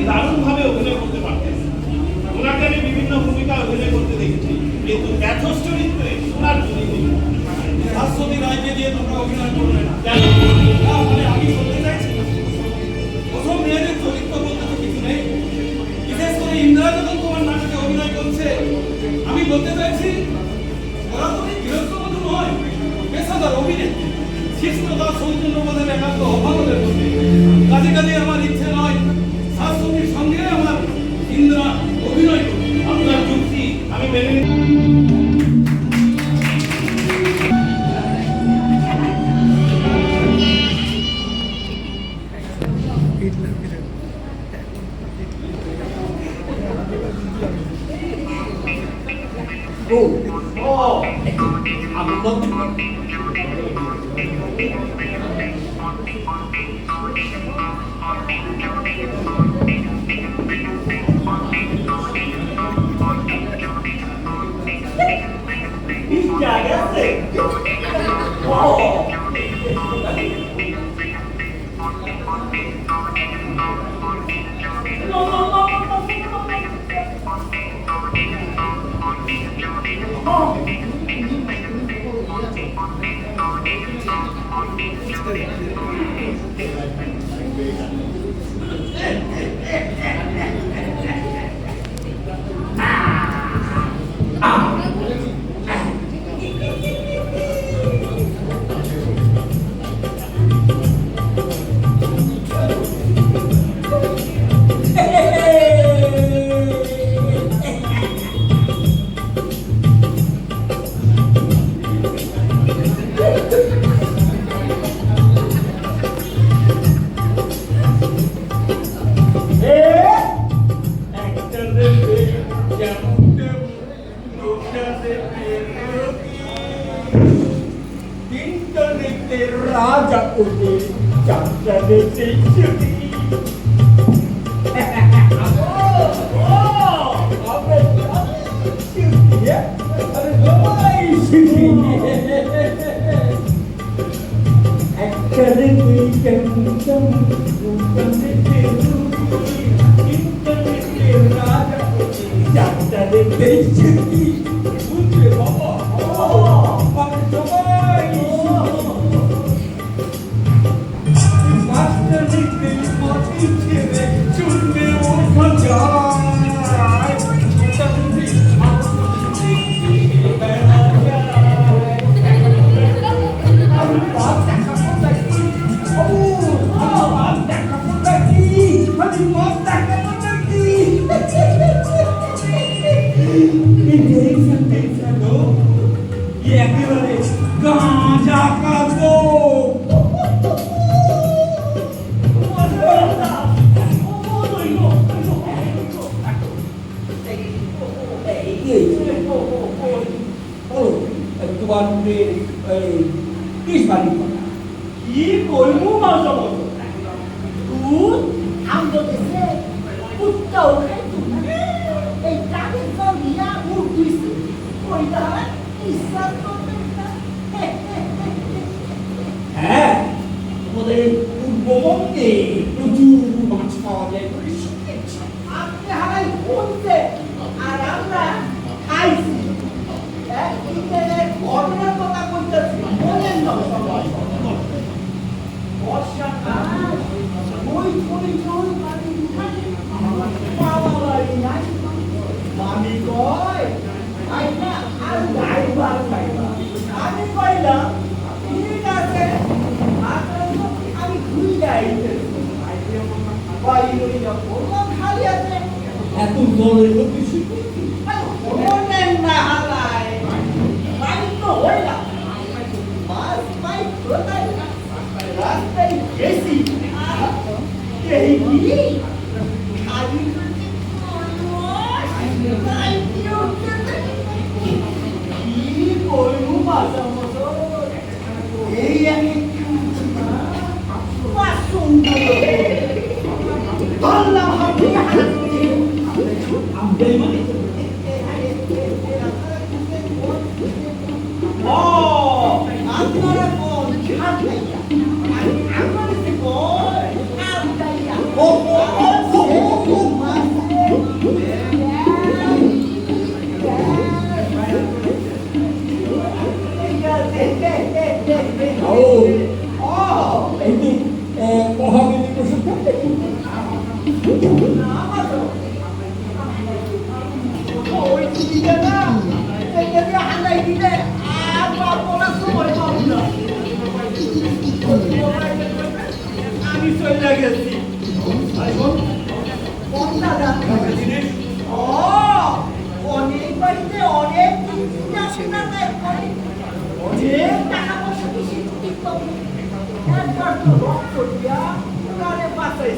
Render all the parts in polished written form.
দারুণভাবে অভিনয় করতে পারতেন। ওনাকে আমি বিভিন্ন ভূমিকা অভিনয় করতে দেখেছি, কিন্তু ব্যথস চরিত্রে ওনার জন্য শাশ্বতী রায়কে দিয়ে তোমরা অভিনয় করবে না। মানে আমি বলতে চাইছি প্রথম মেয়েদের চরিত্র বলতে তো কিছু নেই, বিশেষ করে ইন্দ্রা যখন তোমার নাটকে অভিনয় করছে, আমি বলতে চাইছি ওরা তো গৃহস্থবধূ নয়, পেশাদার অভিনেত্রী। শিষ্টতা সৌজন্যবোধের একান্ত অভাব হলে বলবে। কাজে কাজে আমার ইচ্ছে নয় শাশ্বতীর সঙ্গে আমার ইন্দ্রা অভিনয় করবে। আপনার যুক্তি আমি মেনে নিই। Raja Udi Chandra Desi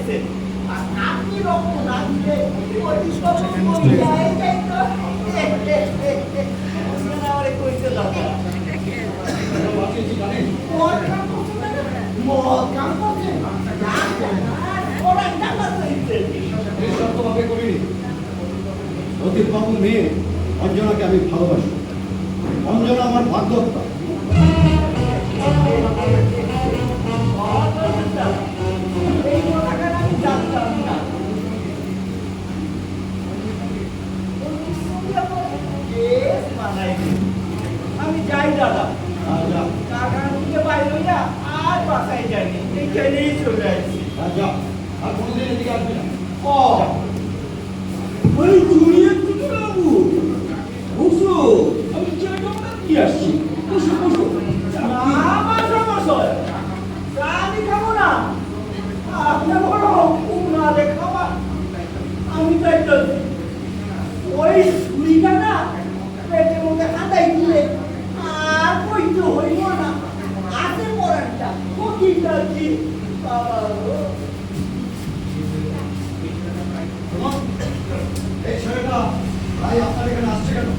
হয়েছে আর আপনি রক্ত না দিলে ওই সব মরে যায় তো আমারে কইতে দাও মদ কাম করছে ওরা জানা হয়েছে নিঃশর্তভাবে করিনি। অতীত বাবুর মেয়ে অঞ্জনাকে আমি ভালোবাসি। অঞ্জনা আমার ভাগ্যহত্যা। এই কথাটা আমি জানতাম না আমি যাই দাদা রাজা কারখানা থেকে বাইরে হইয়া আর বাসায় যাইনি এখানেই চলে আসছি রাজা আর কোনোদিন এদিকে আসবি না। ও ওই জুড়িয়ে দিতে বাবু বসো আমি চাটা দিয়ে আসছি বসো বসো না বসো বসো চা আমি খাবো না আপনার বড় না দেখাবা আমি চাইতেছি ওই ছুরিটা না পেটের মধ্যে হাতাই দিলে আর কইতে হইব না হাতে পড়ানটা কঠিনটা কি বাবা গো। এই ছেলেটা ভাই আপনার এখানে আসছে কেন?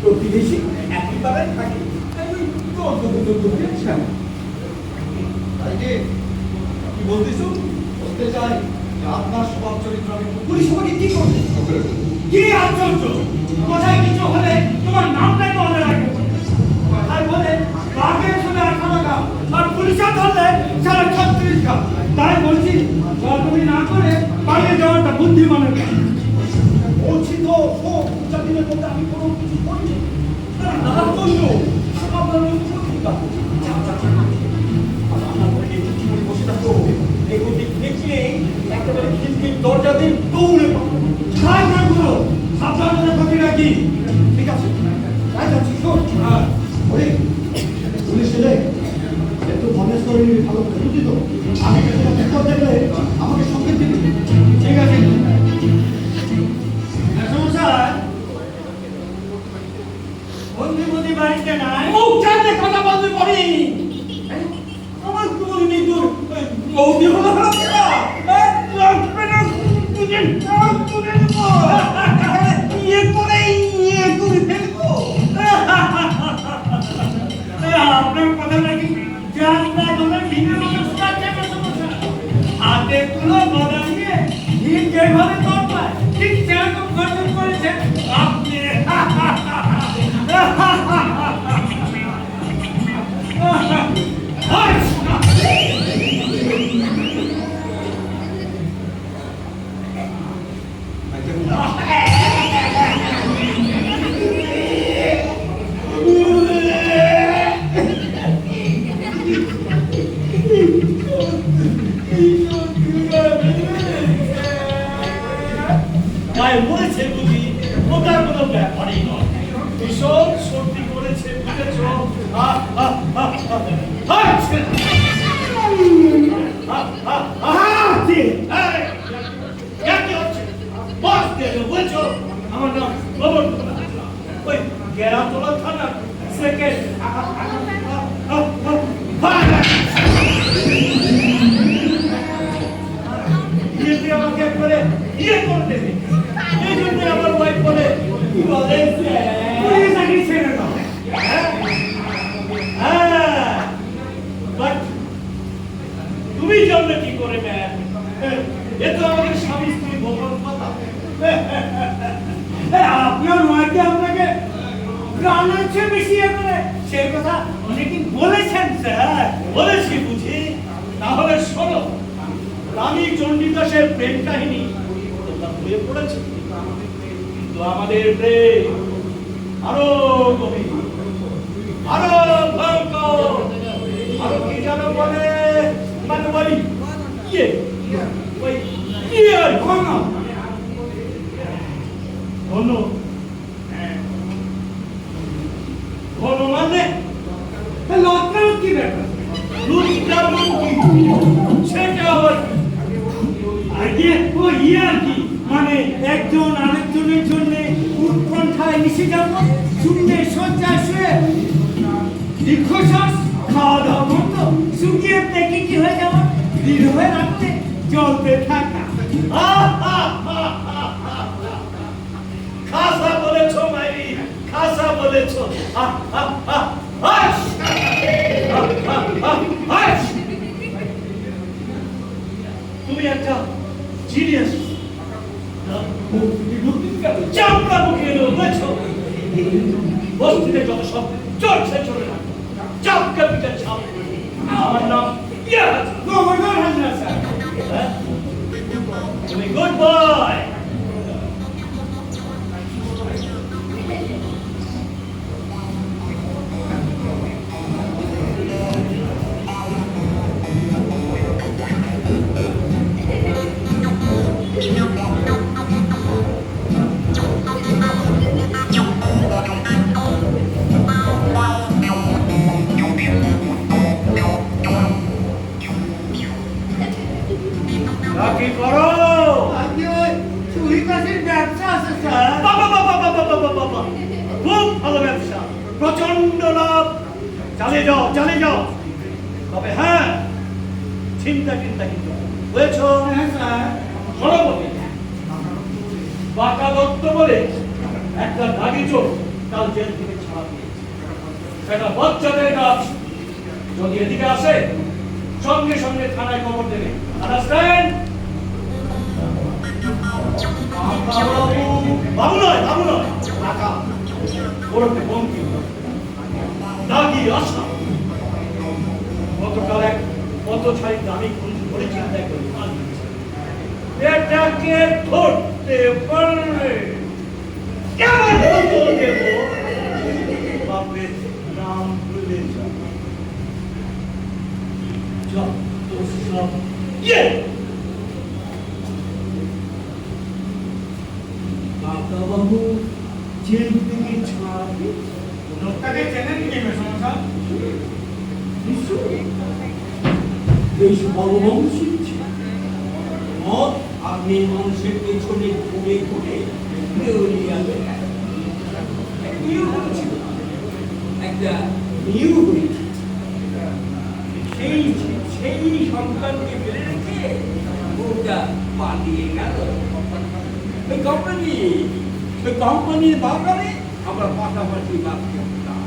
প্রতিবেশী একই পাড়ায় থাকে তাই ওই দেখছেন তাই কি কি বলতেছো? বলতে চাই যে আপনার স্বভাব চরিত্র আমি খুব পুলিশ আমাকে কি করবে কি আশ্চর্য, কোথায় কিছু হলে তোমার নামটাই মনে রাখবে। আর বলে বাঘে শুনে 18 টাকা আর পুলিশে ধরলে 36.5 টাকা। তাই বলছি তুমি না করে পালিয়ে যাওয়াটা বুদ্ধিমানের কাজ। বলছি তো সব চাকরির মধ্যে আমি কোনো কিছু করিনি না করলো আপনার পত্রিকা বসে থাকো এগুলো দেখলে একেবারে খিলখিল দরজা দিয়ে দৌড়ে পাবো তাই করো, সাবধানে ক্ষতি রাখি। ঠিক আছে তাই যাচ্ছি শোন ওরে পুলিশ এলে একটু ধনেশ করে নিবি, ভালো করে বুঝলি তো? আমি কিন্তু বিপদ দেখলে আমাকে সঙ্গে দিবি। ঠিক আছে সমস্যার বন্দি বাড়িতে নাই। মুখ চাইলে কথা বলতে পারি আমার তোমার মৃত্যুর বৌদি হলো ইয়ে করে ফেলবো আপনার কথা নাকি যাত্রা তোমার ভিন্ন হাতে তুলো বদানিয়ে ঠিক যেভাবে করবায় ঠিক সেরকম গঠন করেছেন আপনি। মায়ের মরেছে বুঝি ওটার কোনো ব্যাপারই নয় ভীষণ সর্দি করেছে বুঝেছ বলছো আমার নাম গোবর্ধন ওই গেরাতলা থানার সেকেন্ড আমাকে একবারে ইয়ে করে দেবে এই জন্য আমার ওয়াইফ বলে চাকরি ছেড়ে দাও। বাট তুমি জানলে কি করে ম্যাম এ তো আমাদের স্বামী স্ত্রী ভোগন কথা আপনার মাকে আপনাকে প্রাণের চেয়ে বেশি করে সে কথা অনেকদিন বলেছেন স্যার। বলেছি বুঝি তাহলে শোনো রানী চণ্ডীদাসের প্রেম কাহিনী তোমরা বইয়ে পড়েছো কিন্তু আমাদের প্রেম আরো গভীর আরো ভয়ঙ্কর আরো কি জানো বলে মানে ওই ইয়ে ওই ইয়ে ঘন ঘন ঘন মানে লজ্জার কি ব্যাপার? সেটা আবার আগে ও ইয়ার কি মানে একজন আরেকজনের জন্য উৎকণ্ঠায় মিশে যাব, শূন্যে শয্যায় শুয়ে দীর্ঘশ্বাস, খাওয়া দাওয়া বন্ধ, শুকিয়ে প্যাকেটি হয়ে যাওয়া, দৃঢ় হয়ে রাখতে চলতে থাকা। খাসা বলেছো মাইরি, খাসা বলেছো। তুমি একটা জিনিয়াস। চামড়া মুখে এলো বুঝেছো? বস্তিতে যত সব চলছে চলে না, চাপকে পিঠে ছাপ। আমার নাম ইয়াস। Governor Hazra sir. তুমি গুড বয়। কি করো? আপনি ওই চুরি কাছের ব্যবসা আছে স্যার। বাবা বাবা বাবা বাবা বাবা, খুব ভালো ব্যবসা, প্রচন্ড লাভ। চালিয়ে যাও, চালিয়ে যাও। তবে হ্যাঁ, চিন্তা কিন্তু বুঝেছো? হ্যাঁ স্যার। শোনো বলি, বাঁকা দত্ত বলে একটা দাগি চোর কাল জেল থেকে ছাড়া পেয়েছে। সেটা বাচ্চাদের কাজ। যদি এদিকে আসে, সঙ্গে সঙ্গে থানায় খবর দেবে। আন্ডারস্ট্যান্ড? বাবু নয়, বাবু নয়, কাকা। ওরফে বঙ্কিম। দাগি আশা। গতকাল এক পথচারী দামি খুন ধরে চিন্তা করি এটাকে ধরতে পারলে কেমন হতো দেব? বাপের নাম ভুলে যাব। যত সব ইয়ে কাকাবাবু জেল থেকে ছাড়বে। লোকটাকে চেনেন কি মেসমশা? নিশ্চয়ই বেশ বড়বংশী ছিল। মত আপনি মানুষের পেছনে ঘুরে ঘুরে দেউলিয়া বেড়ায়। নিয়োগ ছিল, একটা নিয়োগ হয়েছে। সেই সেই সন্তানকে ফেলে রেখে ওটা পালিয়ে গেল। ওই কোম্পানির বাগানে আমরা পাশাপাশি বাস করতাম।